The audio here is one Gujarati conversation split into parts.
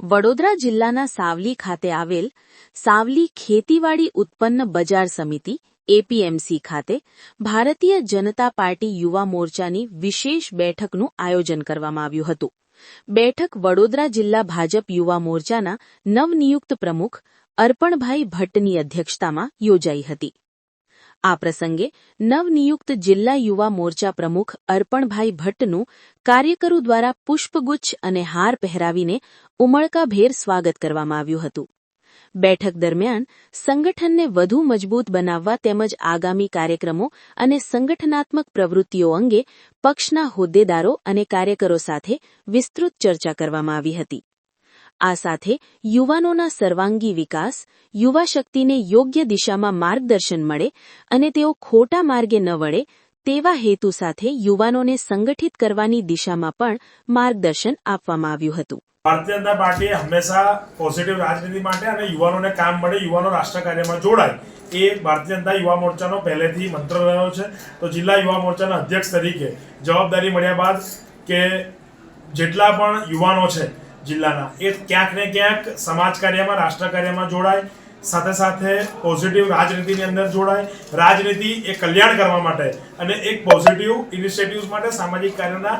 વડોદરા જિલ્લાના સાવલી ખાતે આવેલ સાવલી ખેતીવાડી ઉત્પન્ન બજાર સમિતિ એપીએમસી ખાતે ભારતીય જનતા પાર્ટી યુવા મોરચાની વિશેષ બેઠકનું આયોજન કરવામાં આવ્યું હતું. બેઠક વડોદરા જિલ્લા ભાજપ યુવા મોરચાના નવનિયુક્ત પ્રમુખ અર્પણભાઈ ભટ્ટની અધ્યક્ષતામાં યોજાઈ હતી. આ પ્રસંગે નવનિયુક્ત જિલ્લા યુવા મોરચા પ્રમુખ અર્પણભાઈ ભટ્ટનું કાર્યકરો દ્વારા પુષ્પગુચ્છ અને હાર પહેરાવીને ઉમળકાભેર સ્વાગત કરવામાં આવ્યું હતું. બેઠક દરમિયાન સંગઠનને વધુ મજબૂત બનાવવા તેમજ આગામી કાર્યક્રમો અને સંગઠનાત્મક પ્રવૃત્તિઓ અંગે પક્ષના હોદ્દેદારો અને કાર્યકરો સાથે વિસ્તૃત ચર્ચા કરવામાં આવી હતી. આ સાથે યુવાનોના સર્વાંગી વિકાસ, યુવા શક્તિને યોગ્ય દિશામાં માર્ગદર્શન મળે અને તેઓ ખોટા માર્ગે ન વળે તેવા હેતુ સાથે યુવાનોને સંગઠિત કરવાની દિશામાં પણ માર્ગદર્શન આપવામાં આવ્યું હતું. ભારતીય જનતા પાર્ટી હંમેશા પોઝિટિવ રાજનીતિ માટે અને યુવાનોને કામ મળે, યુવાનો રાષ્ટ્ર કાર્યમાં જોડાય, એ ભારતીય જનતા યુવા મોરચાનો પહેલેથી મંત્ર રહ્યો છે. તો જિલ્લા યુવા મોરચાના અધ્યક્ષ તરીકે જવાબદારી મળ્યા બાદ કે જેટલા પણ યુવાનો છે જિલ્લાના, એ ક્યાંક ને ક્યાંક સમાજ કાર્યમાં, રાષ્ટ્ર કાર્યમાં જોડાય, સાથે સાથે પોઝિટિવ રાજનીતિની અંદર જોડાય. રાજનીતિ એ કલ્યાણ કરવા માટે અને એક પોઝિટિવ ઇનિશિયેટિવ્સ માટે, સામાજિક કાર્યના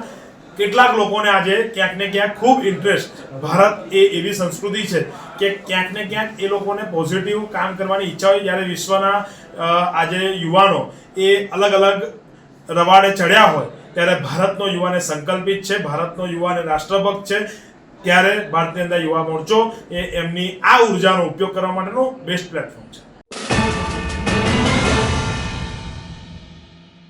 કેટલાક લોકોને આજે ક્યાંક ને ક્યાંક ખૂબ ઇન્ટરેસ્ટ. ભારત એ એવી સંસ્કૃતિ છે કે ક્યાંક ને ક્યાંક એ લોકોને પોઝિટિવ કામ કરવાની ઈચ્છા હોય. જ્યારે વિશ્વના આજે યુવાનો એ અલગ અલગ રવાડે ચડ્યા હોય ત્યારે ભારતનો યુવાને સંકલ્પિત છે, ભારતનો યુવાને રાષ્ટ્રભક્ત છે. ત્યારે ભારતીય જનતા યુવા મોરચો એ એમની આ ઉર્જાનો ઉપયોગ કરવા માટેનો બેસ્ટ પ્લેટફોર્મ છે.